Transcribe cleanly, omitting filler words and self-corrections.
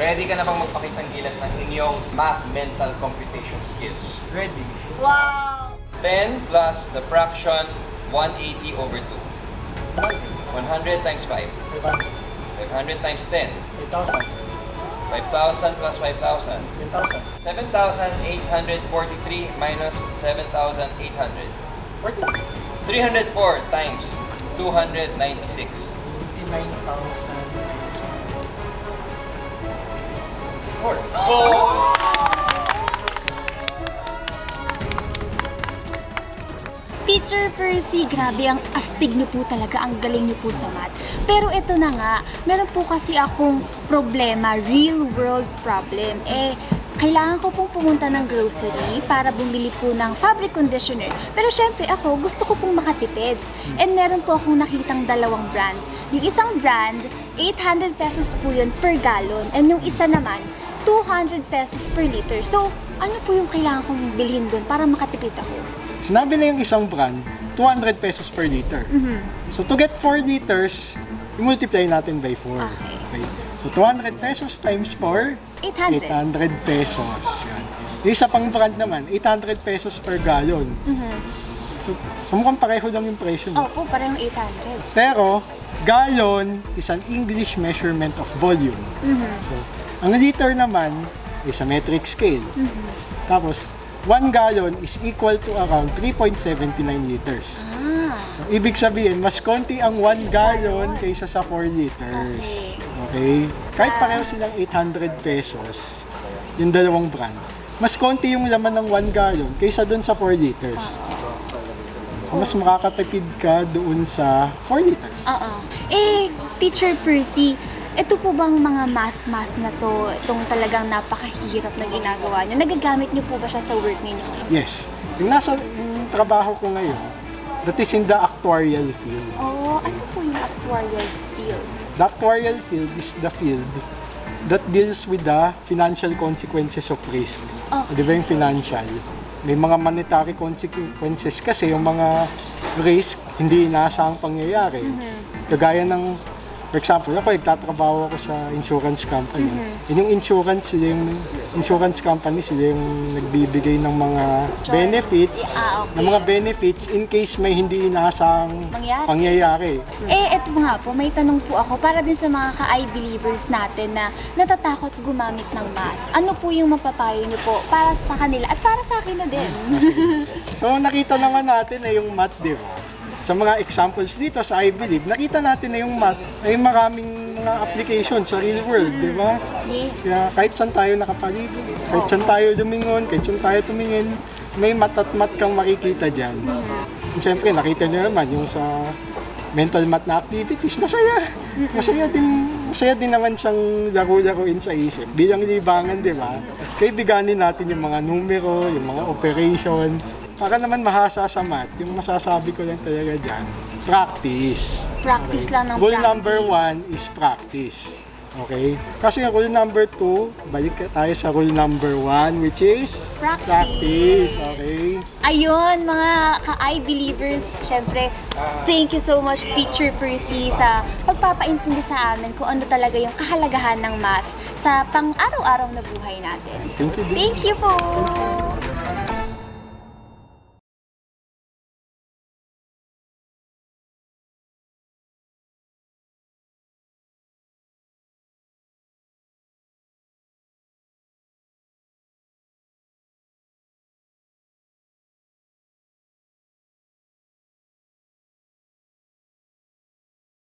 Ready ka na bang magpakitang gilas ng inyong math mental computation skills? Ready. Wow! 10 plus the fraction 180 over 2. 100 times 5. 500 times 10. 8,000. 5,000 plus 5,000. 10,000. 7,843 minus 7,800. 40. 304 times 296. 29,000. 4. Oh! Teacher Percy, grabe ang astig niyo po talaga, ang galing niyo po sa math. Pero ito na nga, meron po kasi akong problema, real world problem. Kailangan ko pong pumunta ng grocery para bumili po ng fabric conditioner. Pero syempre ako, gusto ko pong makatipid. And meron po akong nakitang dalawang brand. Yung isang brand, 800 pesos po yun per gallon. And yung isa naman, 200 pesos per liter. So, ano po yung kailangan kong bilhin doon para makatipid ako? Sinabi na yung isang brand, 200 pesos per liter. So to get 4 liters, i-multiply natin by 4. Okay. So 200 pesos times 4, 800 pesos. Yan. Yung isa pang brand naman, 800 pesos per gallon. So mukhang pareho lang yung presyo. Opo, parehong 800. Pero, gallon is an English measurement of volume. So, ang liter naman is a metric scale. Tapos, 1 gallon is equal to around 3.79 liters. So, ibig sabihin, mas konti ang 1 gallon kaysa sa 4 liters. Okay? Kahit pareho silang 800 pesos, yung dalawang brand, mas konti yung laman ng 1 gallon kaysa dun sa 4 liters. So, mas makakatipid ka doon sa 4 liters. Teacher Percy, ito po bang mga math na to, itong talagang napakahirap na ginagawa nyo, nagagamit nyo po ba siya sa work ninyo? Yes. Yung trabaho ko ngayon, that is in the actuarial field. Oh, ano po yung actuarial field? The actuarial field is the field that deals with the financial consequences of risk. Di ba yung financial? May mga monetary consequences kasi yung mga risk, hindi inaasahang pangyayari. Kagaya ng, for example, ako nagtatrabaho ako sa insurance company. Yung insurance company, sila yung nagbibigay ng mga benefits, ng mga benefits in case may hindi inaasahang pangyayari. Eto nga po, may tanong po ako para din sa mga ka-I-believers natin na natatakot gumamit ng math. Ano po yung mapapayo nyo po para sa kanila at para sa akin na din? So, nakita naman natin na yung math, di ba? Sa mga examples dito sa I Believe, nakita natin na yung math ay maraming mga application sa real world, di ba? Yes. Kaya kahit saan tayo nakapaligo, kahit saan tayo lumingon, kahit saan tayo tumingin, may math at math kang makikita dyan. Siyempre, nakita nyo naman yung sa mental math na activities, masaya. Masaya din naman siyang laro-laruin sa isip. Bilang libangan, di ba? Kaibiganin natin yung mga numero, yung mga operations. Para naman mahasa sa math, yung masasabi ko lang talaga dyan, practice. Practice lang ng Rule practice. number 1 is practice. Okay? Kasi yung rule number 2, balik tayo sa rule number 1, which is practice. Okay? Ayun, mga ka-I-believers, syempre, thank you so much, Teacher Percy, sa pagpapaintindi sa amin kung ano talaga yung kahalagahan ng math sa pang-araw-araw na buhay natin. Thank you. Thank you po!